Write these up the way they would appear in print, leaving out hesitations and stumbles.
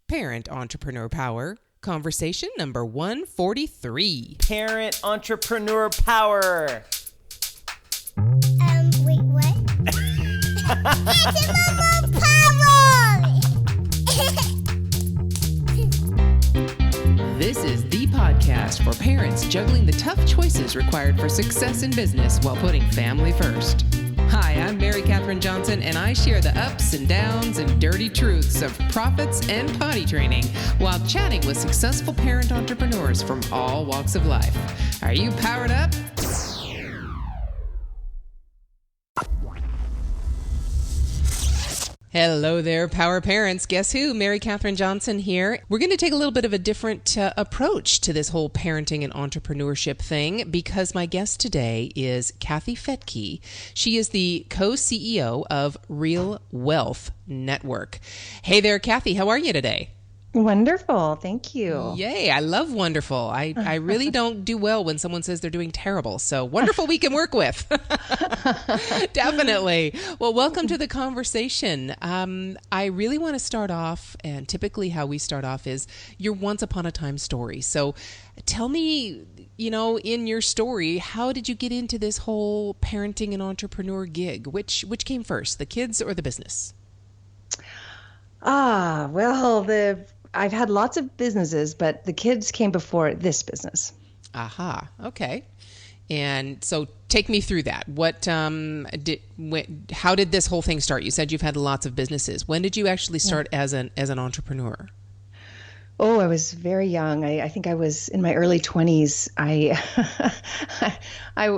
Parent Entrepreneur Power, conversation number 143. Parent Entrepreneur Power. Wait, what? Entrepreneur Power! This is the podcast for parents juggling the tough choices required for success in business while putting family first. Hi, I'm Mary Catherine Johnson, and I share the ups and downs and dirty truths of profits and potty training while chatting with successful parent entrepreneurs from all walks of life. Are you powered up? Hello there, Power Parents. Guess who? Mary Catherine Johnson here. We're going to take a little bit of a different approach to this whole parenting and entrepreneurship thing because my guest today is Kathy Fettke. She is the co-CEO of Real Wealth Network. Hey there, Kathy. How are you today? Wonderful. Thank you. Yay. I love wonderful. I really don't do well when someone says they're doing terrible. So wonderful we can work with. Definitely. Well, welcome to the conversation. I really want to start off, and typically how we start off is your once upon a time story. So tell me, in your story, how did you get into this whole parenting and entrepreneur gig? Which came first, the kids or the business? I've had lots of businesses, but the kids came before this business. Aha. Okay. And so take me through that. How did this whole thing start? You said you've had lots of businesses. When did you actually start as an entrepreneur? Oh, I was very young. I think I was in my early 20s. I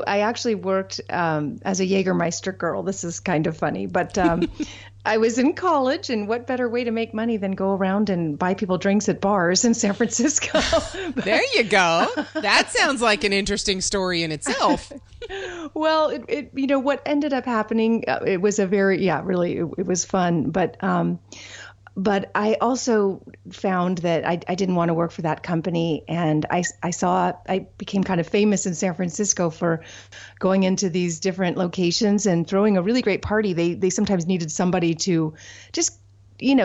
actually worked as a Jägermeister girl. This is kind of funny, but I was in college, and what better way to make money than go around and buy people drinks at bars in San Francisco? There you go. That sounds like an interesting story in itself. Well, what ended up happening, it was it was fun, but I also found that I didn't want to work for that company. And I became kind of famous in San Francisco for going into these different locations and throwing a really great party. They sometimes needed somebody to just,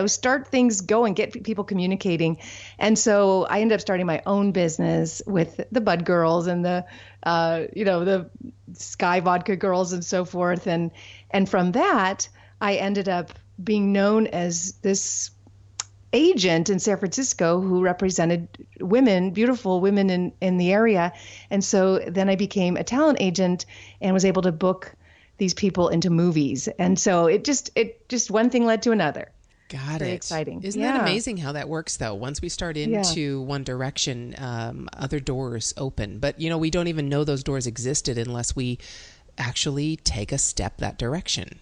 start things going, get people communicating. And so I ended up starting my own business with the Bud Girls and the Sky Vodka Girls and so forth. And from that, I ended up being known as this agent in San Francisco who represented women, beautiful women in the area. And so then I became a talent agent and was able to book these people into movies. And so it just one thing led to another. Got Very it. exciting. Isn't that amazing how that works, though? Once we start into one direction, other doors open. But, we don't even know those doors existed unless we actually take a step that direction.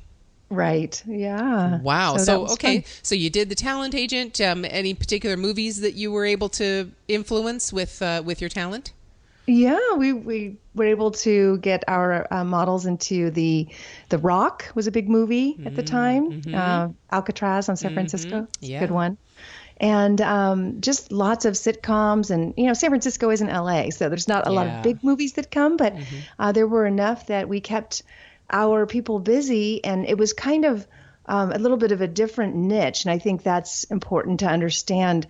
Right. Yeah. Wow. So okay. Fun. So you did the talent agent. Any particular movies that you were able to influence with your talent? Yeah, we were able to get our models into the Rock was a big movie at the time. Mm-hmm. Alcatraz on San Francisco. It's Yeah. a good one. And just lots of sitcoms. And, San Francisco isn't LA, so there's not a lot of big movies that come, but there were enough that we kept our people busy, and it was kind of a little bit of a different niche. And I think that's important to understand.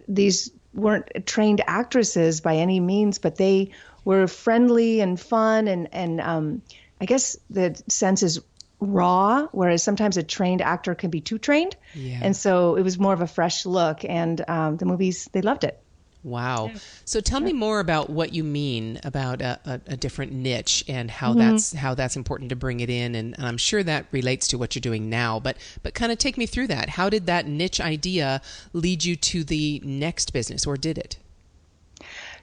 These weren't trained actresses by any means, but they were friendly and fun. And I guess the sense is raw, whereas sometimes a trained actor can be too trained. Yeah. And so it was more of a fresh look, and the movies, they loved it. Wow. So tell me more about what you mean about a different niche and how that's important to bring it in. And I'm sure that relates to what you're doing now, but kind of take me through that. How did that niche idea lead you to the next business, or did it?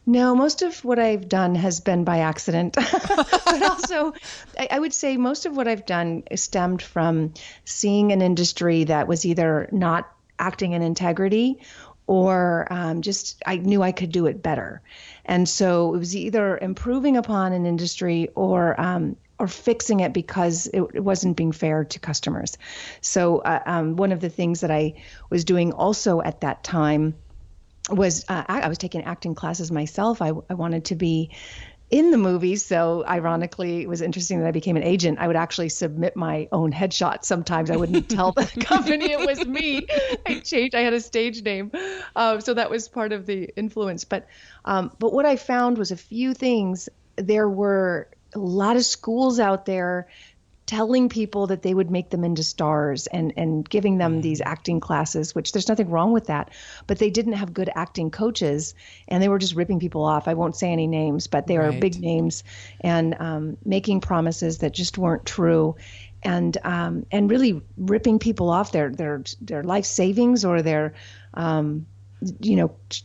No, most of what I've done has been by accident. But also, I would say most of what I've done stemmed from seeing an industry that was either not acting in integrity or I knew I could do it better. And so it was either improving upon an industry or fixing it because it wasn't being fair to customers. So one of the things that I was doing also at that time was I was taking acting classes myself. I wanted to be in the movies. So ironically, it was interesting that I became an agent. I would actually submit my own headshot. Sometimes I wouldn't tell the company it was me. I had a stage name. So that was part of the influence. But what I found was a few things. There were a lot of schools out there telling people that they would make them into stars and giving them these acting classes, which there's nothing wrong with that, but they didn't have good acting coaches and they were just ripping people off. I won't say any names, but they were big names and making promises that just weren't true and really ripping people off their life savings or their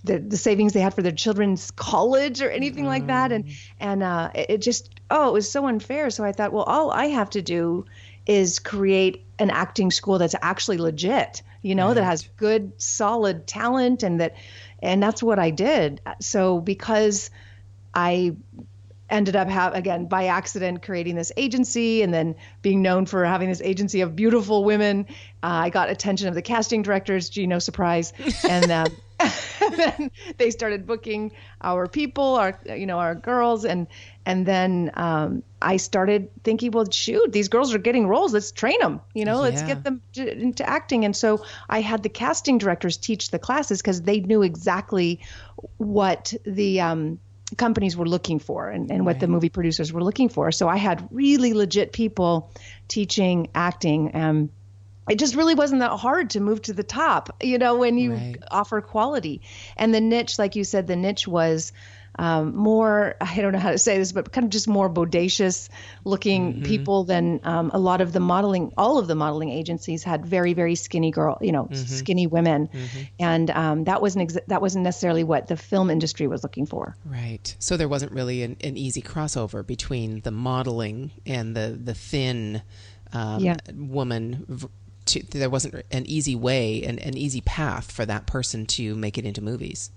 the savings they had for their children's college or anything like that. And it was so unfair. So I thought, well, all I have to do is create an acting school that's actually legit, that has good, solid talent. And that's what I did. So because I ended up again, by accident, creating this agency and then being known for having this agency of beautiful women, I got attention of the casting directors, gee, no surprise. And then they started booking our people, our girls. And then I started thinking, well, shoot, these girls are getting roles. Let's train them, let's get them into acting. And so I had the casting directors teach the classes because they knew exactly what the companies were looking for and what the movie producers were looking for. So I had really legit people teaching acting. It just really wasn't that hard to move to the top, when you offer quality. And the niche, like you said, the niche was more, I don't know how to say this, but kind of just more bodacious looking people than a lot of the modeling. All of the modeling agencies had very, very skinny skinny women. And that wasn't necessarily what the film industry was looking for. Right. So there wasn't really an easy crossover between the modeling and the thin woman. There wasn't an easy way, an easy path for that person to make it into movies.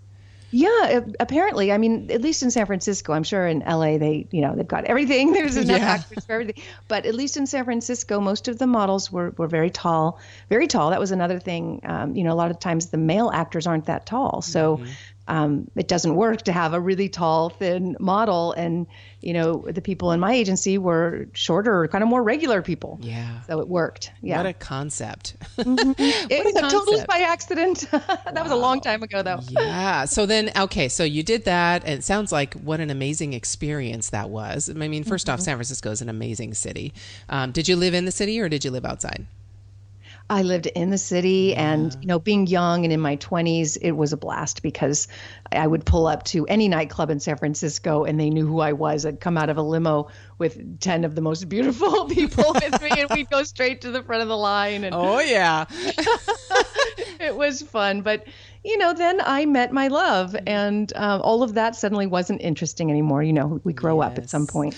Yeah, apparently. I mean, at least in San Francisco, I'm sure in LA, they've got everything. There's enough actors for everything. But at least in San Francisco, most of the models were very tall, very tall. That was another thing. A lot of times the male actors aren't that tall. So it doesn't work to have a really tall, thin model. And, the people in my agency were shorter, kind of more regular people. Yeah. So it worked. Yeah. What a concept. It was totally by accident. That was a long time ago, though. Yeah. So then, okay, so you did that. And it sounds like what an amazing experience that was. I mean, first off, San Francisco is an amazing city. Did you live in the city or did you live outside? I lived in the city and, being young and in my 20s, it was a blast because I would pull up to any nightclub in San Francisco and they knew who I was. I'd come out of a limo with 10 of the most beautiful people with me and we'd go straight to the front of the line. And oh, yeah. It was fun. But, then I met my love and all of that suddenly wasn't interesting anymore. We grow up at some point.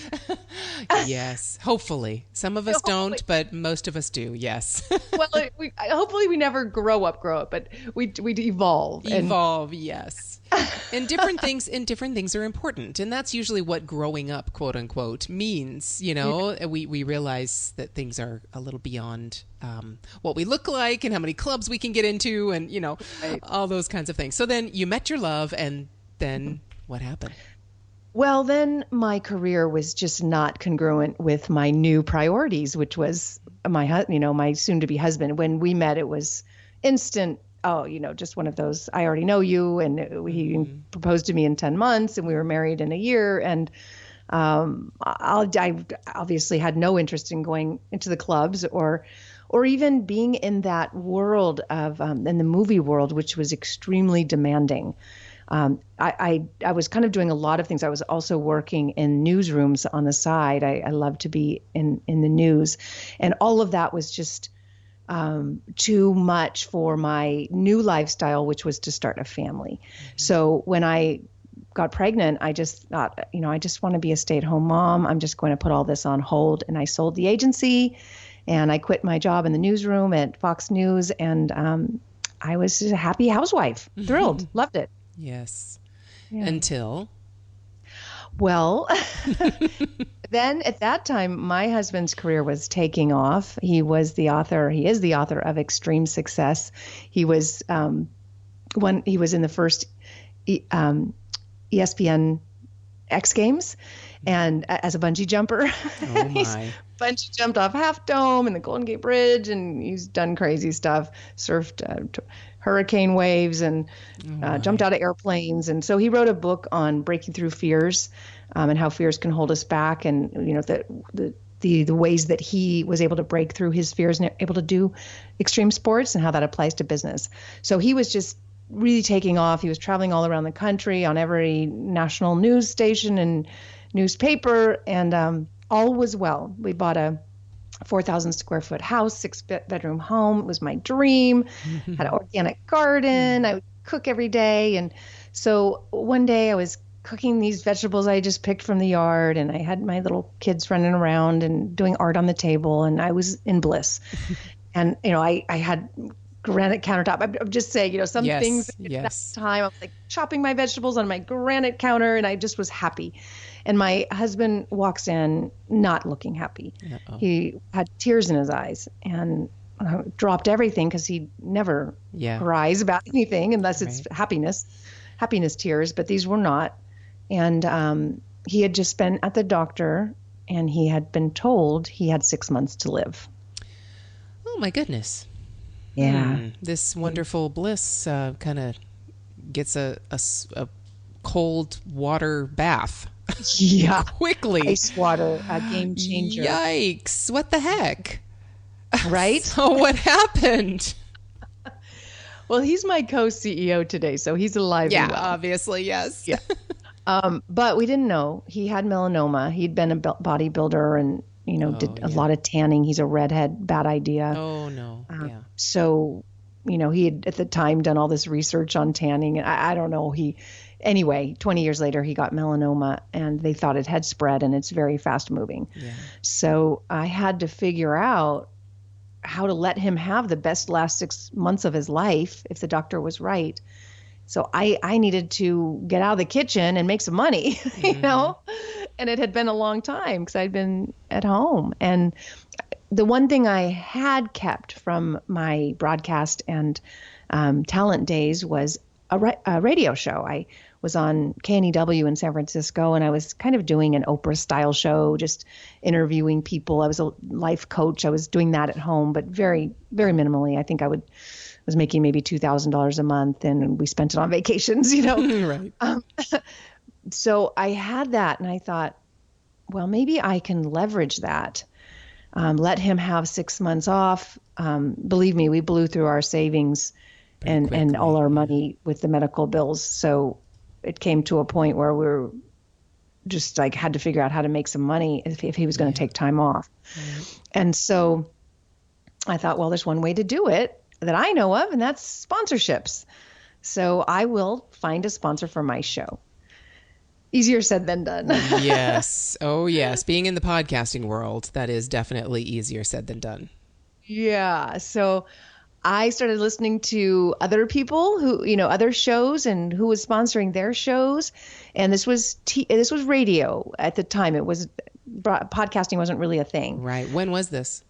Yes, hopefully. Some of us don't, but most of us do. Yes. Well, hopefully we never grow up, but we evolve. Evolve, yes. And different things are important. And that's usually what growing up, quote unquote, means. We realize that things are a little beyond what we look like and how many clubs we can get into and, all those kinds of things. So then you met your love and then what happened? Well, then my career was just not congruent with my new priorities, which was my soon-to-be husband. When we met, it was instant. Oh, just one of those, I already know you. And he proposed to me in 10 months and we were married in a year. And I obviously had no interest in going into the clubs or even being in that world of, in the movie world, which was extremely demanding. I was kind of doing a lot of things. I was also working in newsrooms on the side. I love to be in the news. And all of that was just too much for my new lifestyle, which was to start a family. So when I got pregnant, I just thought, I just want to be a stay-at-home mom. I'm just going to put all this on hold. And I sold the agency and I quit my job in the newsroom at Fox News. And I was a happy housewife, thrilled, loved it. Yes. Yeah. Until? Well, then at that time, my husband's career was taking off. He is the author of Extreme Success. He was he was in the first ESPN X Games. and as a bungee jumper. Oh He's my. bungee jumped off Half Dome and the Golden Gate Bridge, and he's done crazy stuff, surfed hurricane waves, and jumped out of airplanes. And so he wrote a book on breaking through fears, and how fears can hold us back, and the ways that he was able to break through his fears and able to do extreme sports, and how that applies to business. So he was just really taking off. He was traveling all around the country on every national news station and newspaper, and all was well. We bought a 4,000 square foot house, 6-bedroom home. It was my dream. Had an organic garden. I would cook every day. And so one day I was cooking these vegetables I just picked from the yard, and I had my little kids running around and doing art on the table, and I was in bliss. And, I had granite countertop. I'm just saying, some things at that time, I was like chopping my vegetables on my granite counter, and I just was happy. And my husband walks in not looking happy. Uh-oh. He had tears in his eyes and dropped everything, because he never cries about anything unless it's happiness tears, but these were not. And he had just been at the doctor, and he had been told he had 6 months to live. Oh my goodness. Yeah. This wonderful bliss kind of gets a cold water bath. Yeah. Quickly. Ice water, a game changer. Yikes. What the heck? Right? So what happened? Well, he's my co-CEO today, so he's alive. Yeah, and well. Obviously, yes. Yeah. But we didn't know he had melanoma. He'd been a bodybuilder and, did a lot of tanning. He's a redhead, bad idea. Oh, no. Yeah. So, he had at the time done all this research on tanning. I don't know. Anyway, 20 years later, he got melanoma, and they thought it had spread, and it's very fast moving. Yeah. So I had to figure out how to let him have the best last 6 months of his life if the doctor was right. So I needed to get out of the kitchen and make some money, and it had been a long time because I'd been at home. And the one thing I had kept from my broadcast and talent days was a radio show. I was on KNEW in San Francisco, and I was kind of doing an Oprah style show, just interviewing people. I was a life coach. I was doing that at home, but very, very minimally. I think I was making maybe $2,000 a month, and we spent it on vacations, Right. So I had that, and I thought, well, maybe I can leverage that. Let him have 6 months off. Believe me, we blew through our savings and all our money with the medical bills. So it came to a point where we were just like had to figure out how to make some money if he was going to take time off. Right. And so I thought, well, there's one way to do it that I know of, and that's sponsorships. So I will find a sponsor for my show. Easier said than done. Yes. Oh, yes. Being in the podcasting world, that is definitely easier said than done. Yeah. So I started listening to other people who, other shows and who was sponsoring their shows. And this was radio at the time. It was podcasting wasn't really a thing. Right. When was this?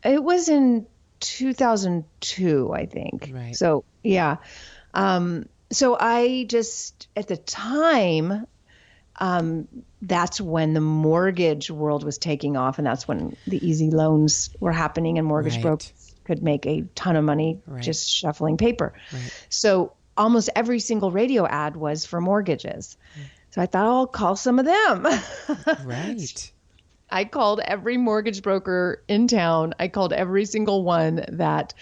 It was in 2002, I think. Right. So, yeah. So I just, at the time, that's when the mortgage world was taking off, and that's when the easy loans were happening, and mortgage brokers could make a ton of money just shuffling paper. Right. So almost every single radio ad was for mortgages. So I thought, I'll call some of them. Right. I called every mortgage broker in town. I called every single one that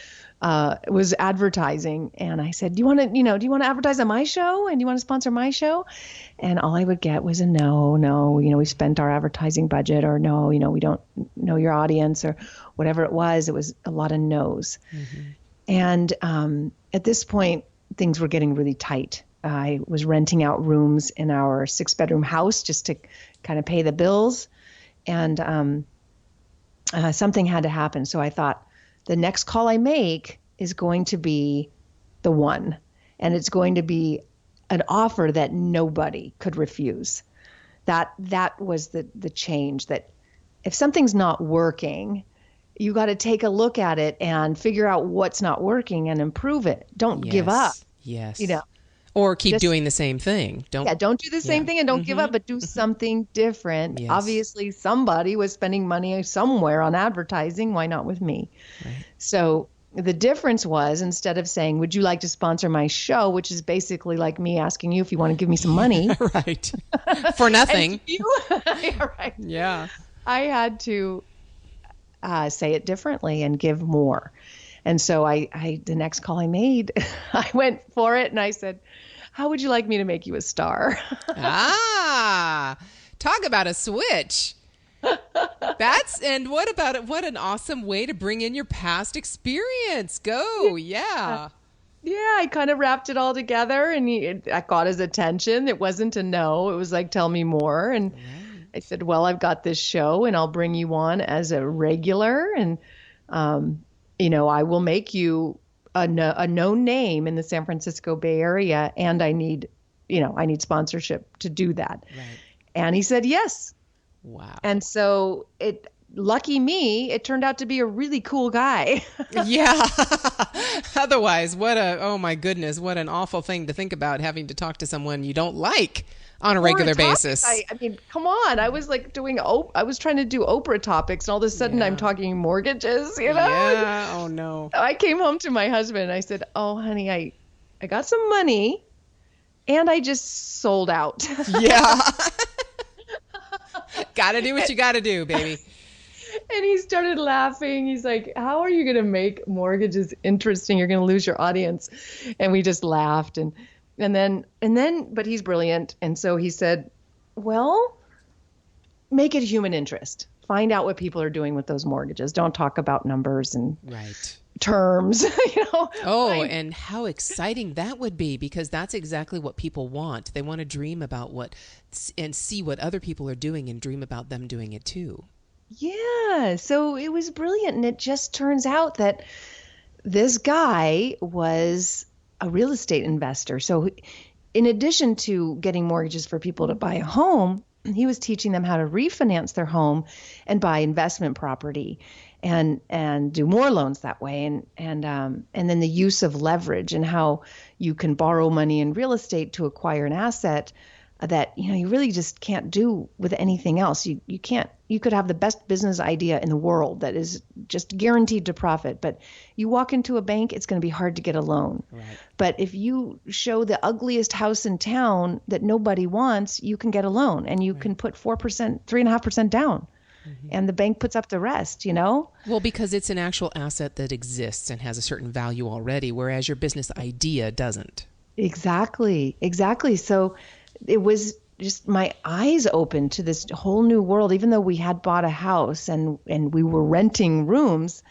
was advertising, and I said, do you want to advertise on my show, and do you want to sponsor my show? And all I would get was a no, we spent our advertising budget, or no, we don't know your audience, or whatever it was. It was a lot of no's. Mm-hmm. And at this point, things were getting really tight. I was renting out rooms in our 6-bedroom house just to kind of pay the bills, and something had to happen. So I thought, the next call I make is going to be the one, and it's going to be an offer that nobody could refuse. That was the change, that if something's not working, you got to take a look at it and figure out what's not working and improve it. Don't give up. Yes. Or keep doing the same thing. Don't do the same thing and don't give up, but do something different. Yes. Obviously, somebody was spending money somewhere on advertising. Why not with me? Right. So the difference was, instead of saying, would you like to sponsor my show, which is basically like me asking you if you want to give me some money. Right. For nothing. Yeah, right. Yeah. I had to say it differently and give more. And so the next call I made, I went for it and I said, how would you like me to make you a star? Talk about a switch. And what about it? What an awesome way to bring in your past experience. Go. Yeah. Yeah, I kind of wrapped it all together and I got his attention. It wasn't a no. It was like, tell me more. And I said, well, I've got this show and I'll bring you on as a regular. And, I will make you a known name in the San Francisco Bay Area. And I need sponsorship to do that. Right. And he said, yes. Wow. And so lucky me, it turned out to be a really cool guy. Yeah. Otherwise, oh my goodness, what an awful thing to think about, having to talk to someone you don't like on a regular basis. I mean, come on. I was like I was trying to do Oprah topics and all of a sudden I'm talking mortgages, Yeah. Oh no. I came home to my husband and I said, oh honey, I got some money and I just sold out. Yeah. Gotta do what you gotta do, baby. And he started laughing. He's like, how are you going to make mortgages interesting? You're going to lose your audience. And we just laughed. And then, but he's brilliant. And so he said, well, make it human interest. Find out what people are doing with those mortgages. Don't talk about numbers and terms, Oh, and how exciting that would be, because that's exactly what people want. They want to dream about and see what other people are doing and dream about them doing it too. Yeah. So it was brilliant. And it just turns out that this guy was a real estate investor. So in addition to getting mortgages for people to buy a home, he was teaching them how to refinance their home and buy investment property and do more loans that way. And then the use of leverage and how you can borrow money in real estate to acquire an asset that, you really just can't do with anything else. You could have the best business idea in the world that is just guaranteed to profit, but you walk into a bank, it's going to be hard to get a loan. Right. But if you show the ugliest house in town that nobody wants, you can get a loan and you can put 4%, 3.5% down. Mm-hmm. And the bank puts up the rest, Well, because it's an actual asset that exists and has a certain value already, whereas your business idea doesn't. Exactly. So it was just my eyes opened to this whole new world, even though we had bought a house and we were renting rooms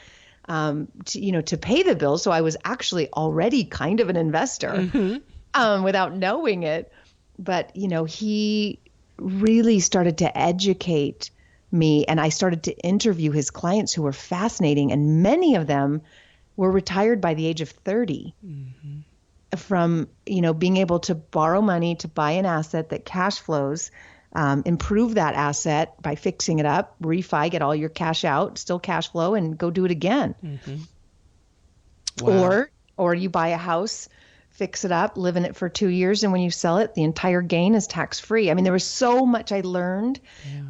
to pay the bills. So I was actually already kind of an investor without knowing it. But, he really started to educate me, and I started to interview his clients who were fascinating. And many of them were retired by the age of 30. Mm-hmm. From, being able to borrow money to buy an asset that cash flows, improve that asset by fixing it up, refi, get all your cash out, still cash flow, and go do it again. Mm-hmm. Wow. Or you buy a house, fix it up, live in it for 2 years, and when you sell it, the entire gain is tax-free. I mean, there was so much I learned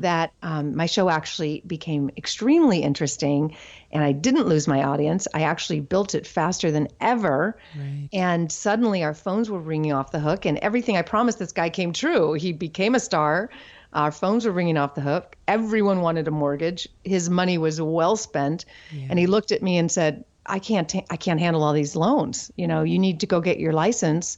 that my show actually became extremely interesting, and I didn't lose my audience. I actually built it faster than ever, and suddenly our phones were ringing off the hook, and everything I promised this guy came true. He became a star. Our phones were ringing off the hook. Everyone wanted a mortgage. His money was well spent, and he looked at me and said, I can't handle all these loans. You need to go get your license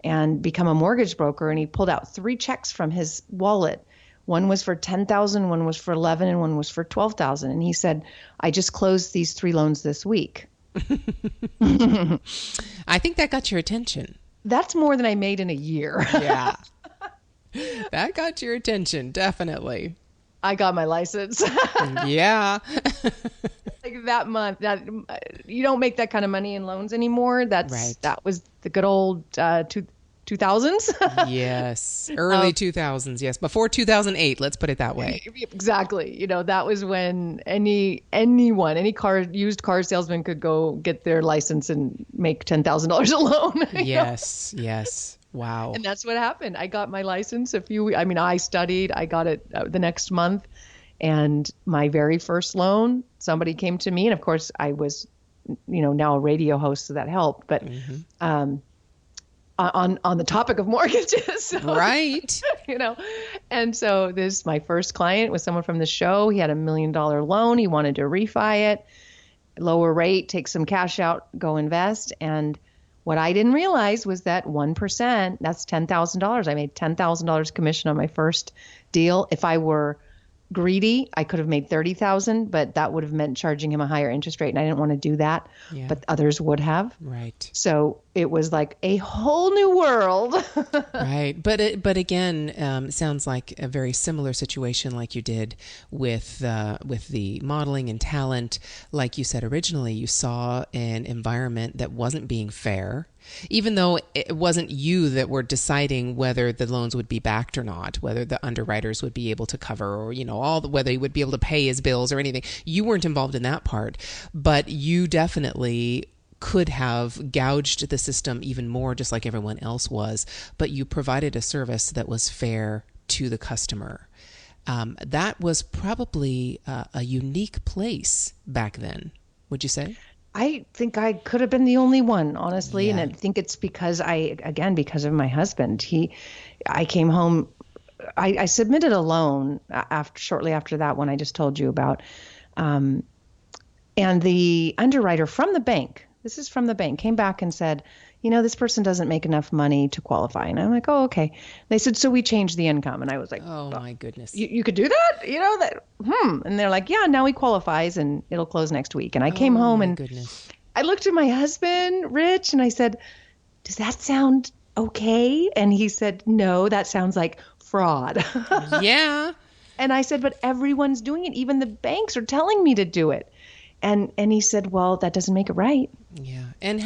and become a mortgage broker. And he pulled out 3 checks from his wallet. One was for $10,000, one was for $11,000, and one was for $12,000. And he said, I just closed these 3 loans this week. I think that got your attention. That's more than I made in a year. Yeah. That got your attention, definitely. I got my license. Yeah. Like that month, you don't make that kind of money in loans anymore. That was the good old 2000s. Yes, early 2000s. Yes, before 2008. Let's put it that way. Exactly. That was when any used car salesman could go get their license and make $10,000 a loan. Yes. Wow. And that's what happened. I got my license I studied, I got it the next month. And my very first loan, somebody came to me. And of course I was, now a radio host, so that helped. But on the topic of mortgages. So, right. And so my first client was someone from the show. He had $1 million loan. He wanted to refi it, lower rate, take some cash out, go invest. And what I didn't realize was that 1%, that's $10,000. I made $10,000 commission on my first deal. If I were greedy, I could have made 30,000, but that would have meant charging him a higher interest rate. And I didn't want to do that, but others would have. Right. So it was like a whole new world. Right. But again, sounds like a very similar situation like you did with the modeling and talent. Like you said originally, you saw an environment that wasn't being fair, even though it wasn't you that were deciding whether the loans would be backed or not, whether the underwriters would be able to cover, or, whether he would be able to pay his bills or anything. You weren't involved in that part, but you definitely could have gouged the system even more, just like everyone else was, but you provided a service that was fair to the customer. That was probably a unique place back then, would you say? I think I could have been the only one, honestly. Yeah. And I think it's because of my husband. I came home, I submitted a loan shortly after that one I just told you about. And the underwriter from the bank, this is from the bank, came back and said, this person doesn't make enough money to qualify. And I'm like, oh, okay. They said, so we changed the income. And I was like, oh my goodness. You could do that? And they're like, yeah, now he qualifies and it'll close next week. And I came home and I looked at my husband, Rich, and I said, does that sound okay? And he said, no, that sounds like fraud. Yeah. And I said, but everyone's doing it. Even the banks are telling me to do it. And he said, well, that doesn't make it right. Yeah. And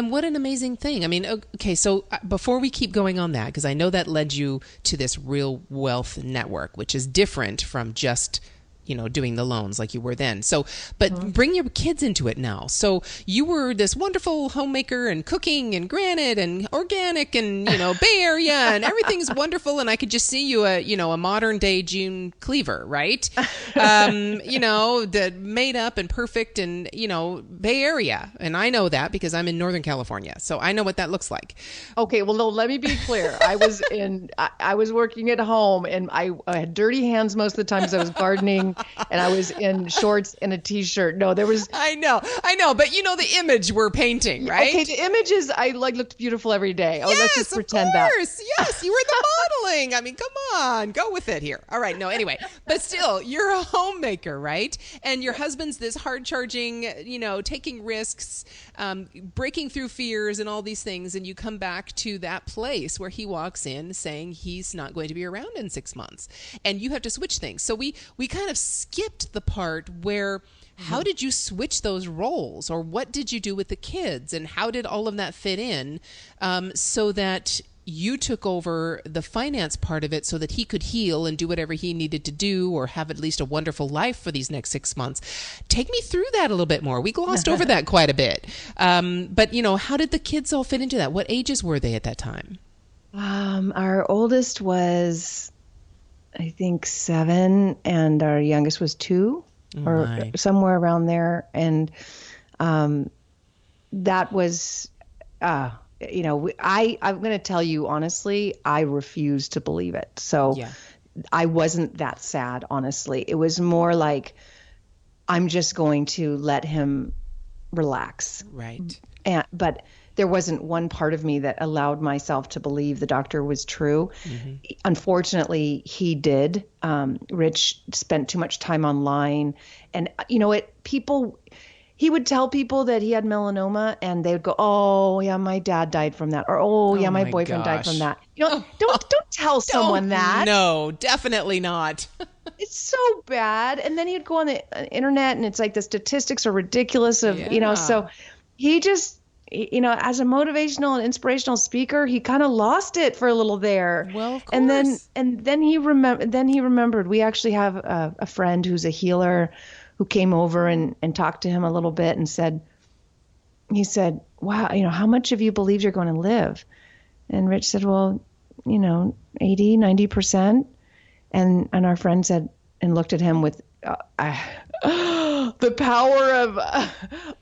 what an amazing thing. I mean, okay, so before we keep going on that, because I know that led you to this Real Wealth Network, which is different from just doing the loans like you were then. So, but bring your kids into it now. So you were this wonderful homemaker and cooking and granite and organic and, Bay Area and everything's wonderful. And I could just see you, a modern day June Cleaver, right? The made up and perfect and, Bay Area. And I know that because I'm in Northern California. So I know what that looks like. Okay. Well, no, let me be clear. I was working at home and I had dirty hands most of the time because I was gardening. And I was in shorts and a t-shirt. No, there was. I know. But the image we're painting, right? Okay, the images, I looked beautiful every day. Oh, yes, let's just pretend that. Yes, you were the modeling. I mean, come on, go with it here. All right, no, anyway. But still, you're a homemaker, right? And your husband's this hard-charging, taking risks, breaking through fears and all these things. And you come back to that place where he walks in saying he's not going to be around in 6 months. And you have to switch things. So we kind of skipped the part where how did you switch those roles, or what did you do with the kids, and how did all of that fit in so that you took over the finance part of it so that he could heal and do whatever he needed to do or have at least a wonderful life for these next 6 months. Take me through that a little bit more. We glossed over that quite a bit. But, how did the kids all fit into that? What ages were they at that time? Our oldest was, I think, 7, and our youngest was 2, or somewhere around there. And that was, I'm going to tell you honestly, I refused to believe it. So I wasn't that sad, honestly. It was more like, I'm just going to let him relax. Right. But there wasn't one part of me that allowed myself to believe the doctor was true. Mm-hmm. Unfortunately, he did. Rich spent too much time online, and he would tell people that he had melanoma, and they would go, "Oh yeah, my dad died from that," or "Oh yeah, my boyfriend died from that." Don't tell someone that. No, definitely not. It's so bad. And then he'd go on the internet, and it's like the statistics are ridiculous. So he just. As a motivational and inspirational speaker, he kind of lost it for a little there. Well, of course. And then he remembered. We actually have a friend who's a healer who came over and talked to him a little bit and he said, "Wow, how much of you believe you're going to live?" And Rich said, well, 80, 90%. And our friend said, and looked at him with the power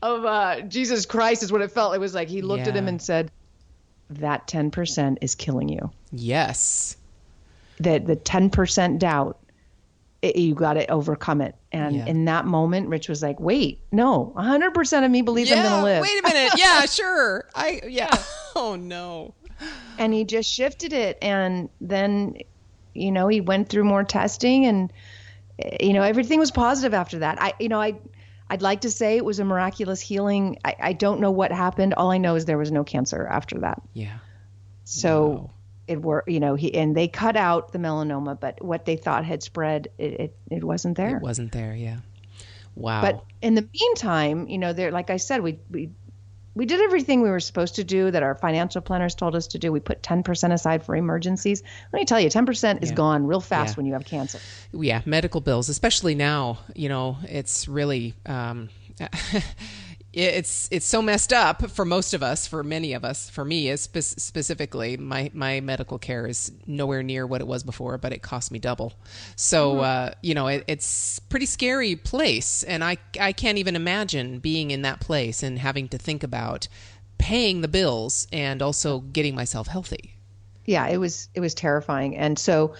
of Jesus Christ is what it felt. It was like he looked at him and said, that 10% is killing you. Yes. The 10% doubt, you got to overcome it. And in that moment, Rich was like, wait, no, 100% of me believes I'm going to live. Wait a minute. Yeah, sure. Oh, no. And he just shifted it. And then, he went through more testing and, everything was positive after that. I'd like to say it was a miraculous healing. I don't know what happened. All I know is there was no cancer after that. Yeah. So it worked, and they cut out the melanoma, but what they thought had spread, it wasn't there. It wasn't there. Yeah. Wow. But in the meantime, there, like I said, we did everything we were supposed to do that our financial planners told us to do. We put 10% aside for emergencies. Let me tell you, 10% is gone real fast when you have cancer. Yeah, medical bills, especially now, it's really it's so messed up for most of us, for many of us. For me, specifically, my medical care is nowhere near what it was before, but it cost me double. So, it's pretty scary place. And I can't even imagine being in that place and having to think about paying the bills and also getting myself healthy. Yeah, it was terrifying. And so,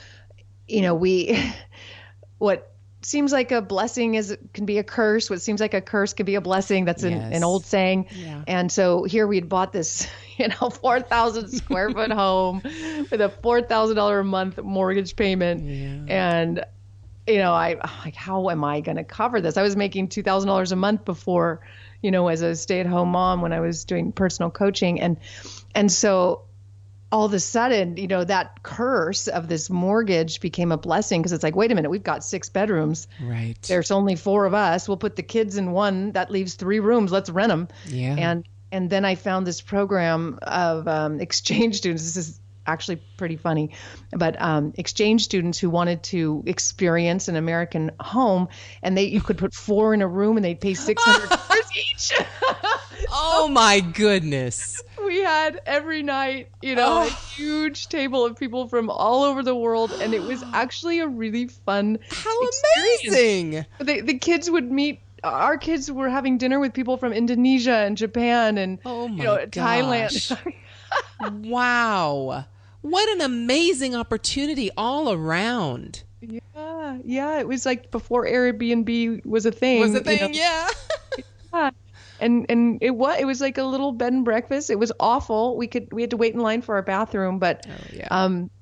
what seems like a blessing can be a curse. What seems like a curse can be a blessing. That's an old saying. Yeah. And so here we'd bought this, 4,000 square foot home with a $4,000 a month mortgage payment. Yeah. And, I'm like, how am I going to cover this? I was making $2,000 a month before, as a stay-at-home mom when I was doing personal coaching. And so all of a sudden, that curse of this mortgage became a blessing because it's like, wait a minute, we've got 6 bedrooms. Right. There's only 4 of us. We'll put the kids in one. That leaves 3 rooms. Let's rent them. Yeah. And then I found this program of exchange students. This is actually pretty funny, but exchange students who wanted to experience an American home, and you could put 4 in a room, and they'd pay $600 each. Oh my goodness. We had every night, a huge table of people from all over the world, and it was actually a really fun experience. Amazing. The kids would meet. Our kids were having dinner with people from Indonesia and Japan and Thailand. Wow. What an amazing opportunity all around. Yeah. It was like before Airbnb was a thing. Yeah. And it was like a little bed and breakfast. It was awful. We had to wait in line for our bathroom, but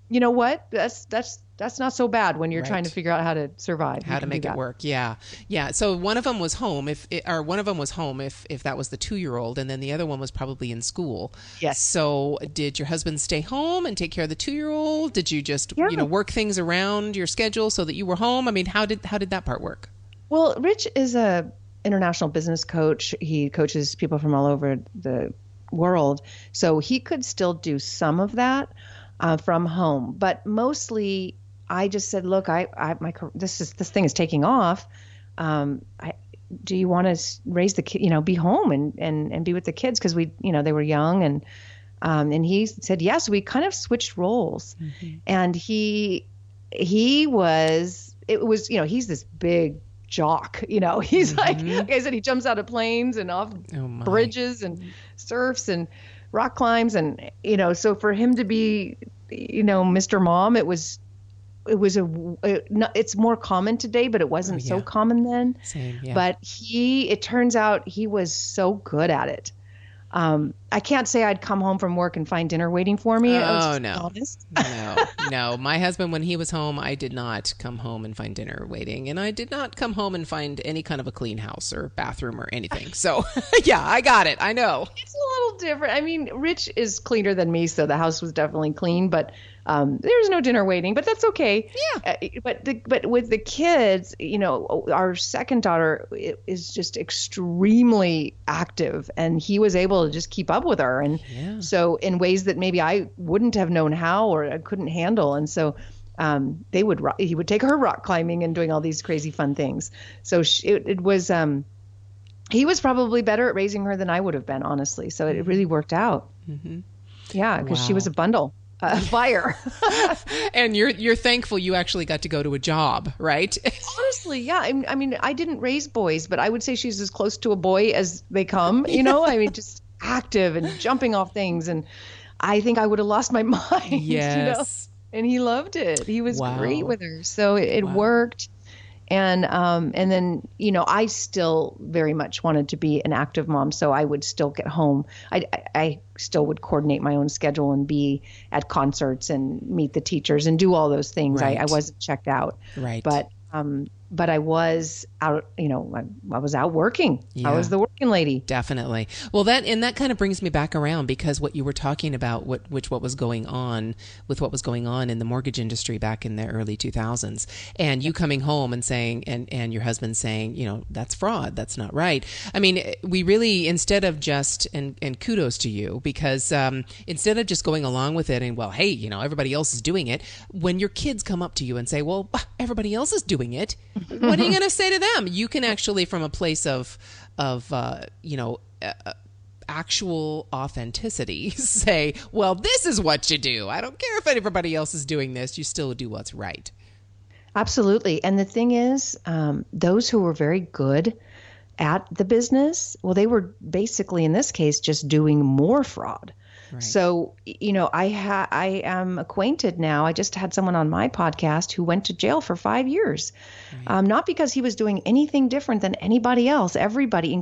you know what? That's not so bad when you're trying to figure out how to survive. How to make it work. Yeah. Yeah. So one of them was home if that was the 2-year-old, and then the other one was probably in school. Yes. So did your husband stay home and take care of the 2-year-old? Did you just, work things around your schedule so that you were home? I mean, how did that part work? Well, Rich is a international business coach. He coaches people from all over the world. So he could still do some of that from home, but mostly I just said, look, this thing is taking off. Do you want to raise the kid, be home and be with the kids? Cause we, they were young and he said, yes, we kind of switched roles. Mm-hmm. And he's this big jock, he's like I said, he jumps out of planes and off bridges and surfs and rock climbs. And, so for him to be, Mr. Mom, it's more common today, but it wasn't so common then. Same, yeah. But it turns out he was so good at it. I can't say I'd come home from work and find dinner waiting for me. Oh, no. No. My husband, when he was home, I did not come home and find dinner waiting. And I did not come home and find any kind of a clean house or bathroom or anything. So, yeah, I got it. I know. It's a little different. I mean, Rich is cleaner than me, so the house was definitely clean. But there was no dinner waiting, but that's okay. Yeah. But with the kids, our second daughter is just extremely active, and he was able to just keep up with her. And so in ways that maybe I wouldn't have known how or I couldn't handle. And so he would take her rock climbing and doing all these crazy fun things. So he was probably better at raising her than I would have been, honestly. So it really worked out. Mm-hmm. Yeah, because she was Wow. a bundle. Fire. And you're thankful you actually got to go to a job, right? Honestly, yeah. I mean, I didn't raise boys, but I would say she's as close to a boy as they come, I mean, just active and jumping off things. And I think I would have lost my mind. Yes. And he loved it. He was great Wow. with her. So it Wow. worked. And then, I still very much wanted to be an active mom. So I would still get home. I still would coordinate my own schedule and be at concerts and meet the teachers and do all those things. Right. I wasn't checked out, Right. but I was out, I was out working. Yeah. I was the working lady. Definitely. Well, that kind of brings me back around, because what you were talking about, what was going on in the mortgage industry back in the early 2000s, and you coming home and saying, and your husband saying, that's fraud, that's not right. I mean, we really, instead of just, and kudos to you, because instead of just going along with it and, well, hey, everybody else is doing it, when your kids come up to you and say, well, everybody else is doing it, what are you going to say to them? You can actually, from a place of actual authenticity, say, well, this is what you do. I don't care if everybody else is doing this. You still do what's right. Absolutely. And the thing is, those who were very good at the business, well, they were basically, in this case, just doing more fraud. Right. So, I am acquainted now. I just had someone on my podcast who went to jail for 5 years, right. Not because he was doing anything different than anybody else. Everybody,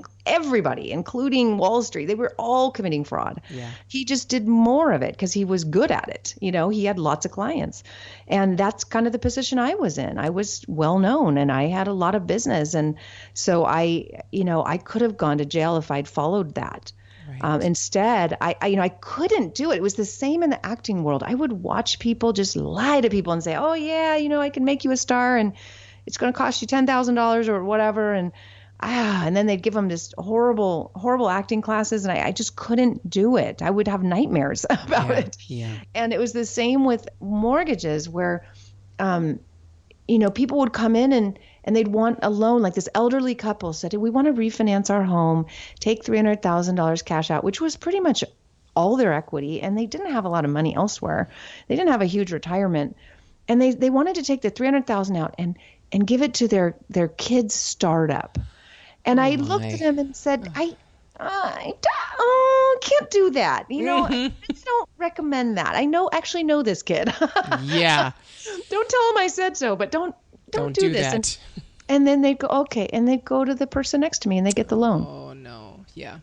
including Wall Street, they were all committing fraud. Yeah. He just did more of it because he was good at it. He had lots of clients, and that's kind of the position I was in. I was well known, and I had a lot of business, and so I could have gone to jail if I'd followed that. Right. Instead, I couldn't do it. It was the same in the acting world. I would watch people just lie to people and say, oh, yeah, I can make you a star and it's going to cost you $10,000 or whatever. And then they'd give them this horrible, horrible acting classes. And I just couldn't do it. I would have nightmares about it. Yeah. And it was the same with mortgages where, people would come in and they'd want a loan. Like this elderly couple said, we want to refinance our home, take $300,000 cash out, which was pretty much all their equity. And they didn't have a lot of money elsewhere. They didn't have a huge retirement. And they wanted to take the $300,000 out and give it to their kids' startup. And I looked at them and said, I can't do that. I just don't recommend that. I actually know this kid. Yeah. Don't tell him I said so, but don't do this. That. And then they go, okay. And they go to the person next to me and they get the loan. Oh, no. Yeah.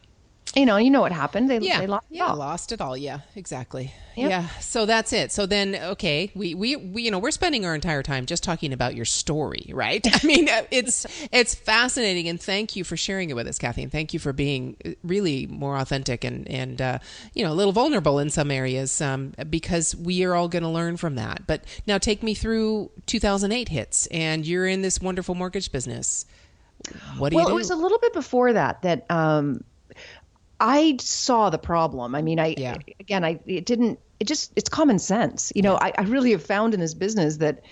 You know what happened. They lost it all. Lost it all. Yeah, exactly. Yep. Yeah. So that's it. So then, okay, we we're spending our entire time just talking about your story, right? I mean, it's fascinating, and thank you for sharing it with us, Kathy, and thank you for being really more authentic and a little vulnerable in some areas, because we are all going to learn from that. But now take me through 2008 hits, and you're in this wonderful mortgage business. What do you do? Well, it was a little bit before that I saw the problem. I mean, it's common sense. I really have found in this business that,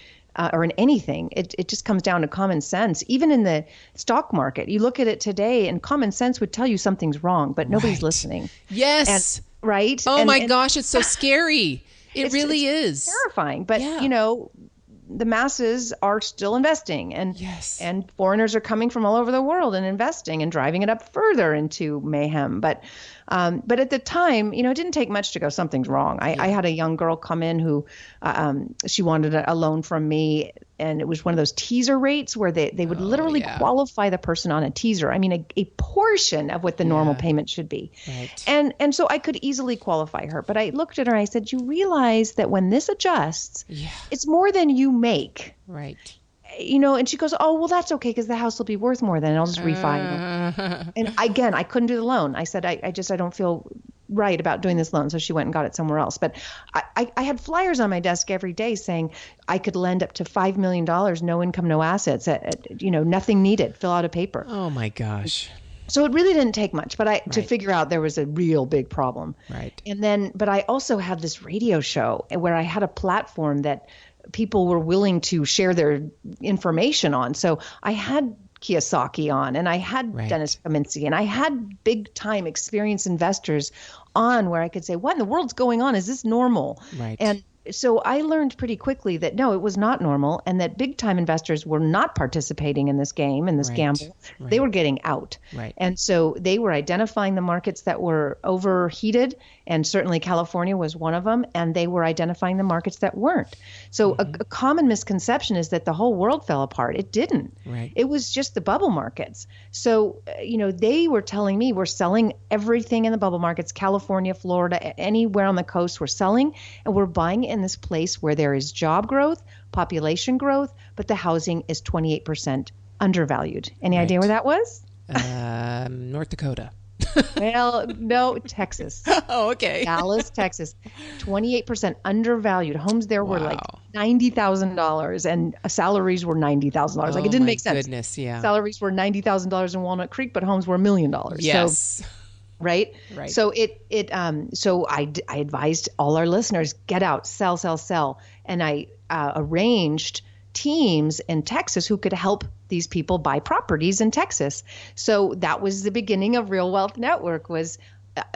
or in anything, it just comes down to common sense. Even in the stock market, you look at it today and common sense would tell you something's wrong, but nobody's listening. Yes. Right. Oh my gosh. It's so scary. It really is terrifying. But, the masses are still investing, and foreigners are coming from all over the world and investing and driving it up further into mayhem. But at the time, it didn't take much to go, something's wrong. I had a young girl come in who she wanted a loan from me, and it was one of those teaser rates where they would literally qualify the person on a teaser. I mean, a portion of what the normal payment should be. Right. And so I could easily qualify her. But I looked at her and I said, you realize that when this adjusts, it's more than you make. Right. And she goes, oh, well, that's okay because the house will be worth more then. I'll just refi. And again, I couldn't do the loan. I said, I don't feel right about doing this loan. So she went and got it somewhere else. But I had flyers on my desk every day saying I could lend up to $5 million, no income, no assets, nothing needed, fill out a paper. Oh my gosh. So it really didn't take much, but to figure out there was a real big problem. Right. But I also had this radio show where I had a platform that people were willing to share their information on. So I had Kiyosaki on, and I had Dennis Kaminsky, and I had big time experienced investors on where I could say, what in the world's going on? Is this normal? Right. And so I learned pretty quickly that no, it was not normal, and that big time investors were not participating in this game, in this gamble. Right. They were getting out. Right. And so they were identifying the markets that were overheated, and certainly California was one of them, and they were identifying the markets that weren't. So a common misconception is that the whole world fell apart. It didn't. Right. It was just the bubble markets. So, they were telling me we're selling everything in the bubble markets, California, Florida, anywhere on the coast we're selling, and we're buying in this place where there is job growth, population growth, but the housing is 28% undervalued. Any idea where that was? North Dakota. Well, no, Texas. Oh, okay. Dallas, Texas. 28% undervalued. Homes there were like $90,000 and salaries were $90,000. Like it didn't make sense. Goodness, yeah. Salaries were $90,000 in Walnut Creek, but homes were $1 million. Yes. So, right. So so I advised all our listeners, get out, sell. And I arranged teams in Texas who could help these people buy properties in Texas. So that was the beginning of Real Wealth Network was,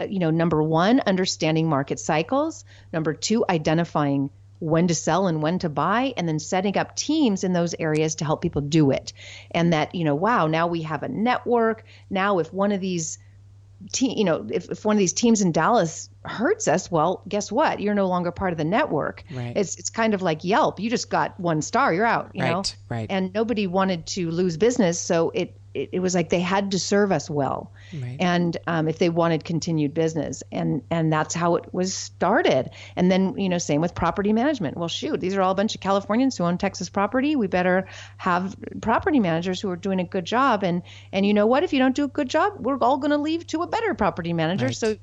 number one, understanding market cycles. Number two, identifying when to sell and when to buy, and then setting up teams in those areas to help people do it. And that, wow, now we have a network. Now, if one of these if one of these teams in Dallas hurts us, well, guess what? You're no longer part of the network. Right. It's kind of like Yelp. You just got 1 star, you're out, you know? Right. And nobody wanted to lose business. So it was like they had to serve us well. Right. And if they wanted continued business. And that's how it was started. And then, same with property management. Well, shoot, these are all a bunch of Californians who own Texas property. We better have property managers who are doing a good job. And you know what? If you don't do a good job, we're all going to leave to a better property manager. Right. So,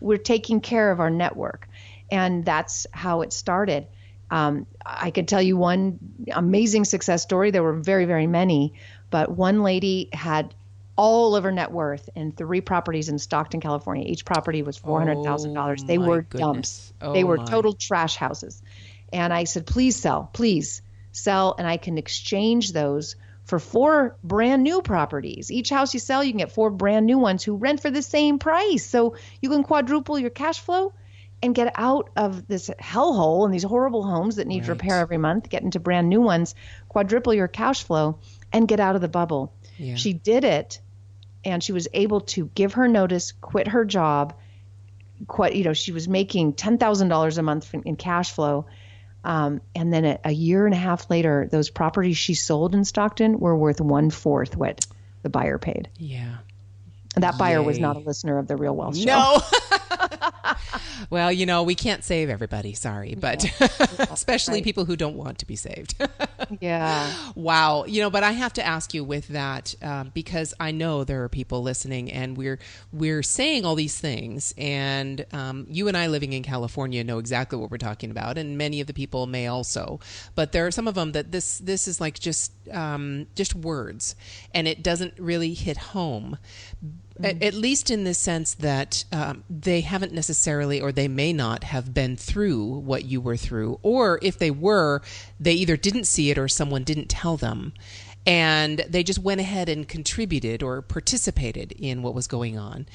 we're taking care of our network. And that's how it started. I could tell you one amazing success story. There were very, very many, but one lady had all of her net worth in 3 properties in Stockton, California. Each property was $400,000. They were dumps. They were total trash houses. And I said, please sell, and I can exchange those for 4 brand new properties. Each house you sell, you can get 4 brand new ones who rent for the same price. So you can quadruple your cash flow and get out of this hellhole and these horrible homes that need repair every month, get into brand new ones, quadruple your cash flow, and get out of the bubble. Yeah. She did it, and she was able to give her notice, quit her job. She was making $10,000 a month in cash flow. And then a year and a half later, those properties she sold in Stockton were worth 1/4 what the buyer paid. Yeah. And that buyer was not a listener of the Real Wealth Show. No. Well, we can't save everybody, sorry, but especially people who don't want to be saved. Yeah. Wow. But I have to ask you with that, because I know there are people listening, and we're saying all these things, and you and I living in California know exactly what we're talking about, and many of the people may also. But there are some of them that this is like just words, and it doesn't really hit home. At least in the sense that they haven't necessarily, or they may not have been through what you were through. Or if they were, they either didn't see it or someone didn't tell them. And they just went ahead and contributed or participated in what was going on.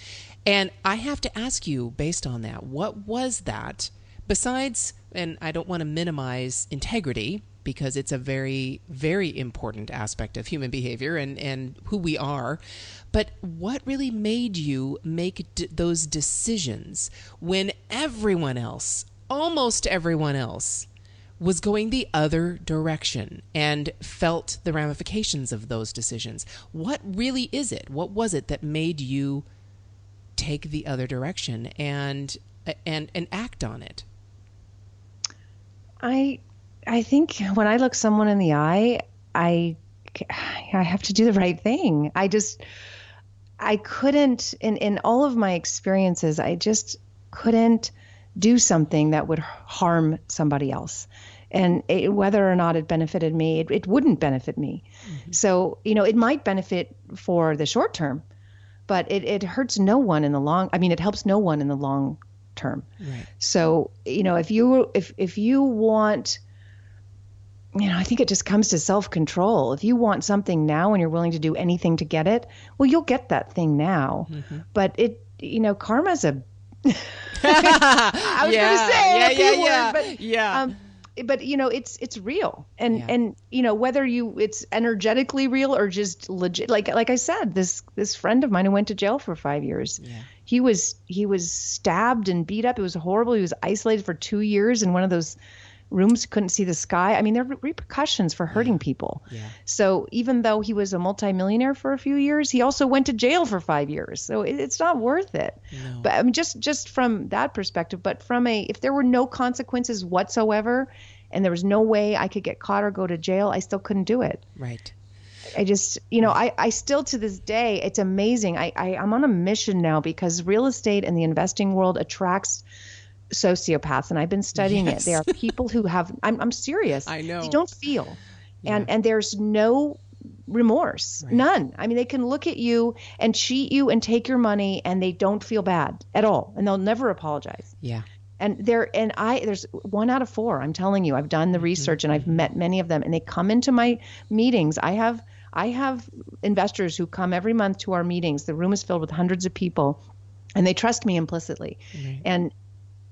And I have to ask you, based on that, what was that? Besides, and I don't want to minimize integrity, because it's a very, very important aspect of human behavior and who we are. But what really made you make those decisions when everyone else, almost everyone else, was going the other direction and felt the ramifications of those decisions? What really is it? What was it that made you take the other direction and act on it? I think when I look someone in the eye, I have to do the right thing. I couldn't, in all of my experiences, I just couldn't do something that would harm somebody else. And whether or not it benefited me, it wouldn't benefit me. Mm-hmm. So, it might benefit for the short term, but it hurts no one in the long, it helps no one in the long term. Right. So, if you want, I think it just comes to self-control. If you want something now and you're willing to do anything to get it, well, you'll get that thing now. But karma's a I was going to say a P word, but it's real, and whether it's energetically real or just legit. Like I said, this friend of mine who went to jail for 5 years, he was stabbed and beat up. It was horrible. He was isolated for 2 years in one of those rooms, couldn't see the sky. I mean, there are repercussions for hurting people. So even though he was a multimillionaire for a few years, he also went to jail for 5 years. So it's not worth it. No. But I mean, just from that perspective, but if there were no consequences whatsoever and there was no way I could get caught or go to jail, I still couldn't do it. Right. I just, I still to this day, it's amazing. I'm on a mission now because real estate and the investing world attracts sociopaths, and I've been studying it. They are people who have, I'm serious. I know. They don't feel. And there's no remorse, none. I mean, they can look at you and cheat you and take your money and they don't feel bad at all. And they'll never apologize. Yeah. And there's 1 out of 4. I'm telling you, I've done the research and I've met many of them, and they come into my meetings. I have investors who come every month to our meetings. The room is filled with hundreds of people, and they trust me implicitly. And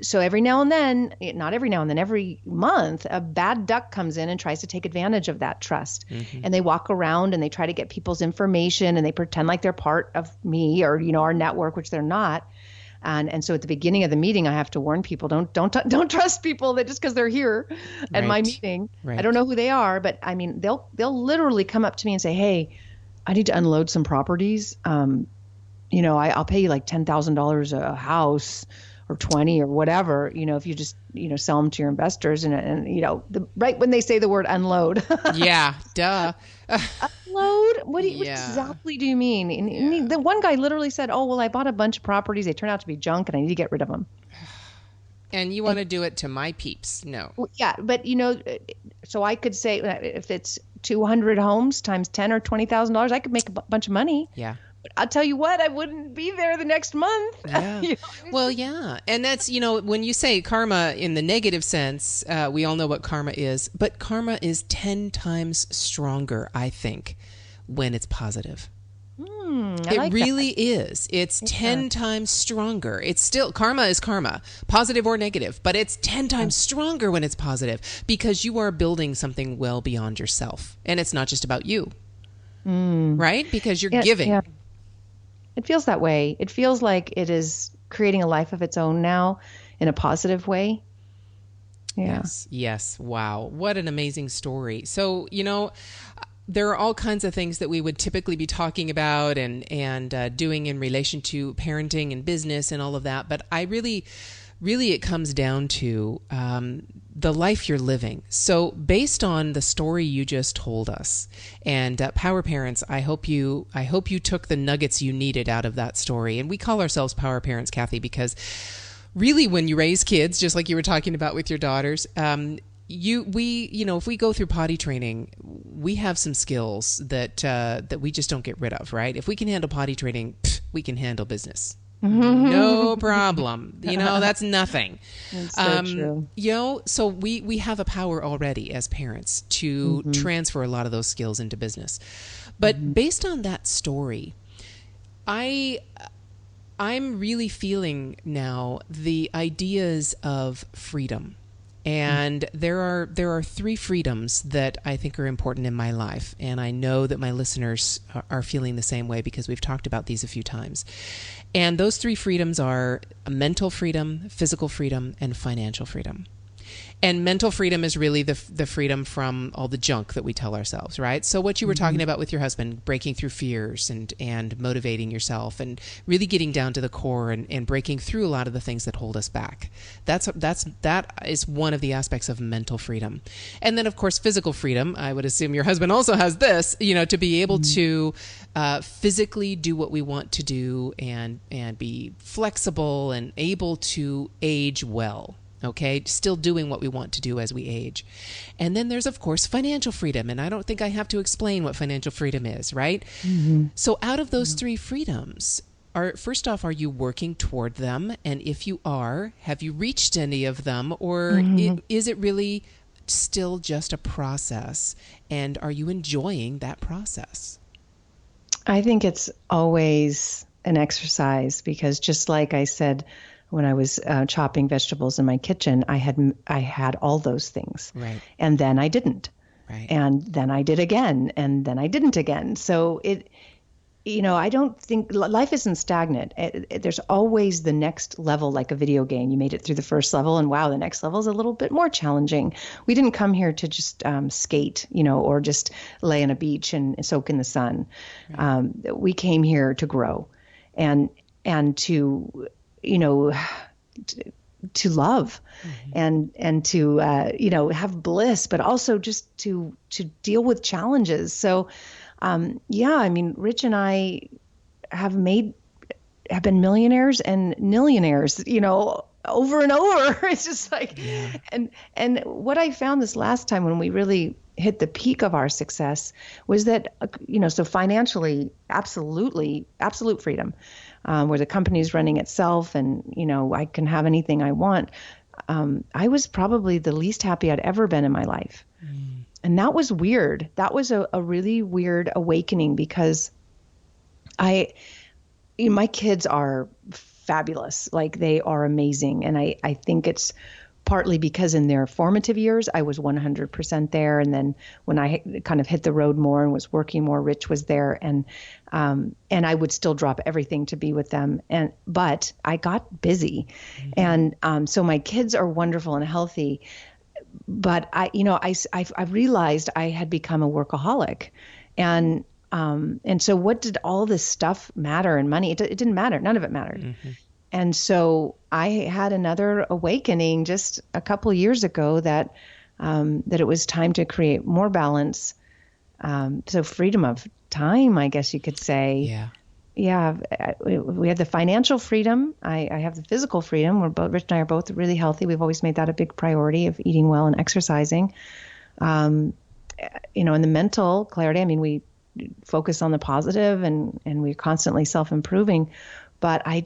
so every now and then, not every now and then, every month, a bad duck comes in and tries to take advantage of that trust. And they walk around and they try to get people's information and they pretend like they're part of me or, our network, which they're not. And so at the beginning of the meeting, I have to warn people, don't trust people that just because they're here at my meeting. I don't know who they are, but I mean, they'll literally come up to me and say, hey, I need to unload some properties. I'll pay you like $10,000 a house or 20 or whatever, if you just, sell them to your investors and right when they say the word unload. Yeah. Duh. Unload? What exactly do you mean? And the one guy literally said, oh, well, I bought a bunch of properties. They turned out to be junk and I need to get rid of them. And you want to do it to my peeps? No. Yeah. But, so I could say if it's 200 homes times 10 or $20,000, I could make a bunch of money. Yeah. I'll tell you what, I wouldn't be there the next month. Yeah. Well, yeah. And that's, when you say karma in the negative sense, we all know what karma is, but karma is 10 times stronger, I think, when it's positive. It really is. It's 10 times stronger. It's still, karma is karma, positive or negative, but it's 10 times stronger when it's positive because you are building something well beyond yourself. And it's not just about you, right? Because you're giving. Yeah. It feels that way. It feels like it is creating a life of its own now in a positive way. Yeah. Yes. Wow. What an amazing story. So, there are all kinds of things that we would typically be talking about and doing in relation to parenting and business and all of that. But I really, it comes down to the life you're living. So based on the story you just told us, and Power Parents, I hope you took the nuggets you needed out of that story. And we call ourselves Power Parents, Kathy, because really when you raise kids, just like you were talking about with your daughters, if we go through potty training, we have some skills that we just don't get rid of, right? If we can handle potty training, we can handle business. No problem. That's nothing. That's so true. So we have a power already as parents to transfer a lot of those skills into business. But based on that story, I'm really feeling now the ideas of freedom. And there are 3 freedoms that I think are important in my life. And I know that my listeners are feeling the same way because we've talked about these a few times. And those 3 freedoms are mental freedom, physical freedom, and financial freedom. And mental freedom is really the freedom from all the junk that we tell ourselves, right? So what you were talking about with your husband, breaking through fears and motivating yourself and really getting down to the core and breaking through a lot of the things that hold us back. That is one of the aspects of mental freedom. And then, of course, physical freedom. I would assume your husband also has this, to be able to physically do what we want to do and be flexible and able to age well. Okay, still doing what we want to do as we age. And then there's, of course, financial freedom. And I don't think I have to explain what financial freedom is, right? So out of those 3 freedoms, first off, are you working toward them? And if you are, have you reached any of them? Or is it really still just a process? And are you enjoying that process? I think it's always an exercise, because just like I said, when I was chopping vegetables in my kitchen, I had all those things. Right. And then I didn't. Right. And then I did again, and then I didn't again. So I don't think life isn't stagnant. There's always the next level, like a video game. You made it through the first level, and wow, the next level is a little bit more challenging. We didn't come here to just skate, or just lay on a beach and soak in the sun. Right. We came here to grow, and to, to love, and to have bliss, but also just to deal with challenges. So. Rich and I have been millionaires and millionaires, over and over. It's just like, and what I found this last time when we really hit the peak of our success was that, so financially, absolute freedom, where the company's running itself and, I can have anything I want. I was probably the least happy I'd ever been in my life. And that was weird. That was a really weird awakening, because my kids are fabulous. Like, they are amazing. And I think it's partly because in their formative years, I was 100% there. And then when I kind of hit the road more and was working more, Rich was there. And I would still drop everything to be with them. But I got busy. And so my kids are wonderful and healthy. But I realized I had become a workaholic, and so what did all this stuff matter, and money? It didn't matter. None of it mattered. Mm-hmm. And so I had another awakening just a couple of years ago that it was time to create more balance. So freedom of time, I guess you could say. Yeah. Yeah, we had the financial freedom. I have the physical freedom. Rich and I are both really healthy. We've always made that a big priority of eating well and exercising. And the mental clarity, we focus on the positive and we're constantly self-improving. But I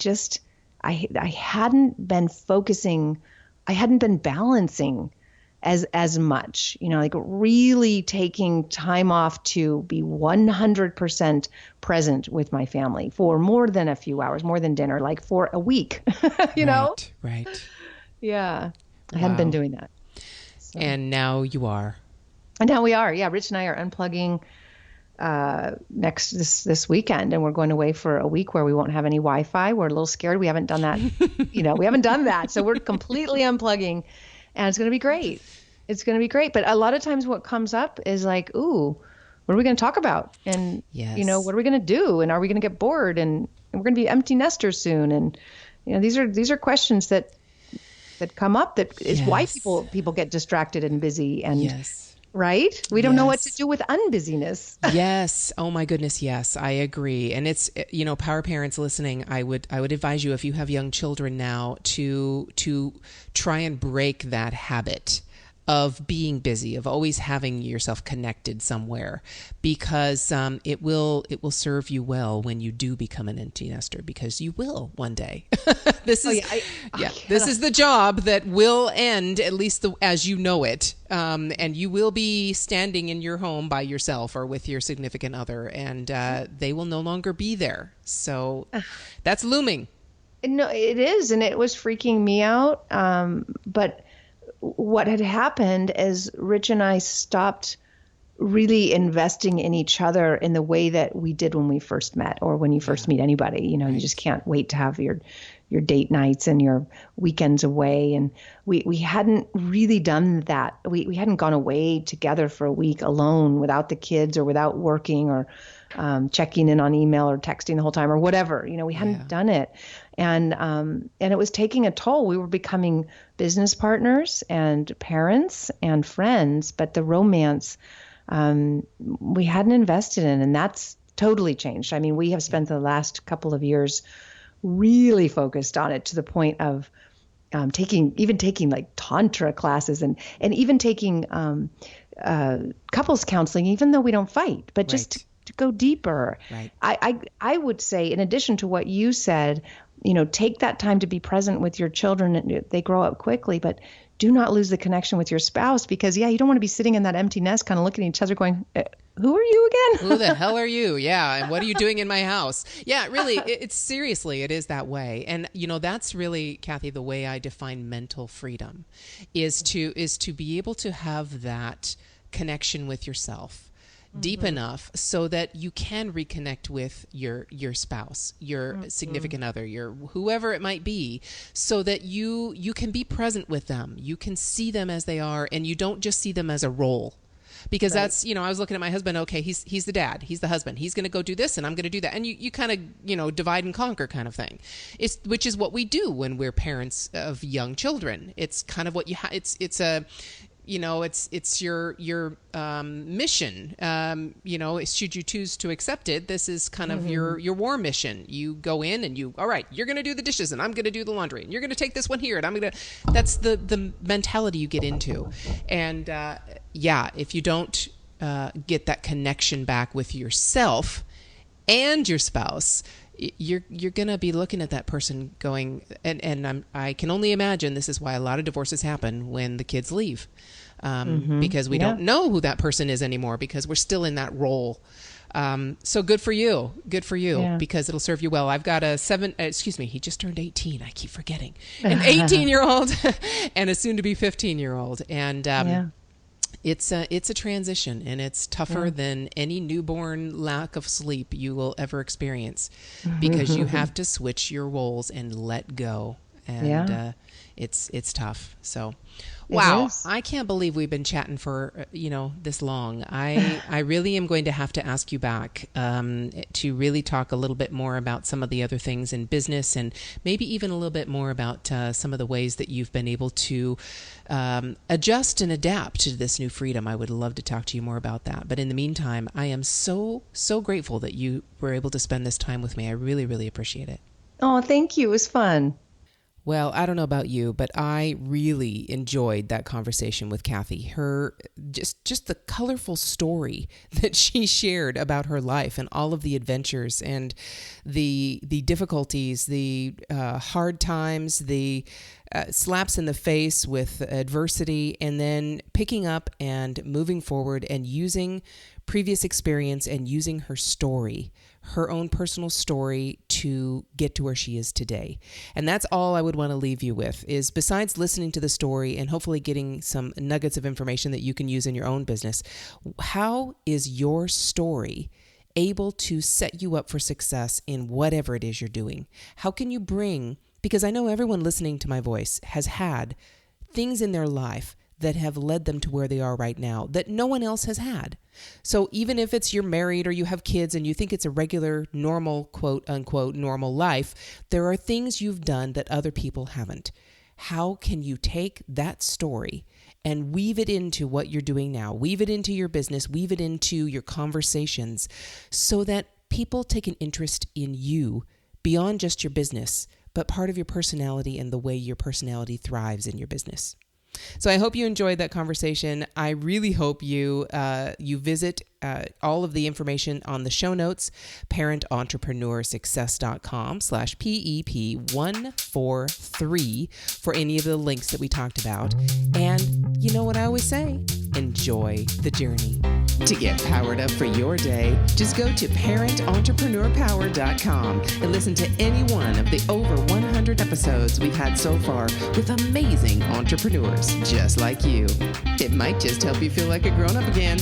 hadn't been focusing, I hadn't been balancing as much, like really taking time off to be 100% present with my family for more than a few hours, more than dinner, like for a week, know? Right. Yeah. I hadn't been doing that. So. And now you are. And now we are. Yeah. Rich and I are unplugging this weekend, and we're going away for a week where we won't have any Wi-Fi. We're a little scared. We haven't done that. We haven't done that. So we're completely unplugging. And it's going to be great. It's going to be great. But a lot of times what comes up is like, ooh, what are we going to talk about? And, what are we going to do? And are we going to get bored? And we're going to be empty nesters soon. And, these are questions that come up. That is why people get distracted and busy. And right? We don't know what to do with unbusyness. Yes. Oh my goodness. Yes, I agree. And it's, power parents listening, I would advise you, if you have young children now, to try and break that habit of being busy, of always having yourself connected somewhere, because it will serve you well when you do become an empty nester, because you will one day. This is the job that will end, at least as you know it, and you will be standing in your home by yourself or with your significant other, and they will no longer be there. So that's looming. No, it is, and it was freaking me out. But what had happened is Rich and I stopped really investing in each other in the way that we did when we first met, or when you first meet anybody. You just can't wait to have your date nights and your weekends away. And we hadn't really done that. We hadn't gone away together for a week alone without the kids or without working or checking in on email or texting the whole time or whatever. We hadn't done it. And it was taking a toll. We were becoming business partners and parents and friends, but the romance we hadn't invested in, and that's totally changed. We have spent the last couple of years really focused on it, to the point of taking like tantra classes and even taking couples counseling, even though we don't fight, but just to go deeper. Right. I would say, in addition to what you said, take that time to be present with your children. They grow up quickly, but do not lose the connection with your spouse, because you don't want to be sitting in that empty nest kind of looking at each other going, who are you again? Who the hell are you? Yeah. And what are you doing in my house? Yeah, really, it's seriously, it is that way. And, that's really, Kathy, the way I define mental freedom is to be able to have that connection with yourself deep enough so that you can reconnect with your spouse, your significant other, your whoever it might be, so that you can be present with them. You can see them as they are, and you don't just see them as a role. Because that's, I was looking at my husband, okay, he's the dad, he's the husband, he's going to go do this and I'm going to do that. And you kind of, divide and conquer kind of thing. Which is what we do when we're parents of young children. It's kind of what it's a, it's your mission. Should you choose to accept it, this is kind of your war mission. You go in and all right, you're going to do the dishes and I'm going to do the laundry and you're going to take this one here and that's the mentality you get into. And if you don't get that connection back with yourself and your spouse, you're going to be looking at that person going, and I can only imagine this is why a lot of divorces happen when the kids leave, because we don't know who that person is anymore because we're still in that role. So good for you, because it'll serve you well. I've got he just turned 18. I keep forgetting, an 18-year-old and a soon to be 15-year-old. And, it's a transition, and it's tougher than any newborn lack of sleep you will ever experience, because you have to switch your roles and let go. And it's tough. So, wow, I can't believe we've been chatting for this long. I really am going to have to ask you back to really talk a little bit more about some of the other things in business, and maybe even a little bit more about some of the ways that you've been able to adjust and adapt to this new freedom. I would love to talk to you more about that. But in the meantime, I am so grateful that you were able to spend this time with me. I really, really appreciate it. Oh, thank you. It was fun. Well, I don't know about you, but I really enjoyed that conversation with Kathy. Her just the colorful story that she shared about her life and all of the adventures and the difficulties, the hard times, the slaps in the face with adversity, and then picking up and moving forward and using previous experience and using her story, her own personal story, to get to where she is today. And that's all I would want to leave you with, is besides listening to the story and hopefully getting some nuggets of information that you can use in your own business, how is your story able to set you up for success in whatever it is you're doing? How can you bring, because I know everyone listening to my voice has had things in their life that have led them to where they are right now that no one else has had. So even if it's you're married or you have kids and you think it's a regular, normal, quote unquote, normal life, there are things you've done that other people haven't. How can you take that story and weave it into what you're doing now, weave it into your business, weave it into your conversations, so that people take an interest in you beyond just your business, but part of your personality and the way your personality thrives in your business? So I hope you enjoyed that conversation. I really hope you visit all of the information on the show notes, parententrepreneurssuccess.com/PEP143 for any of the links that we talked about. And you know what I always say, enjoy the journey. To get powered up for your day, just go to parententrepreneur.power.com and listen to any one of the over 100 episodes we've had so far with amazing entrepreneurs just like you. It might just help you feel like a grown-up again.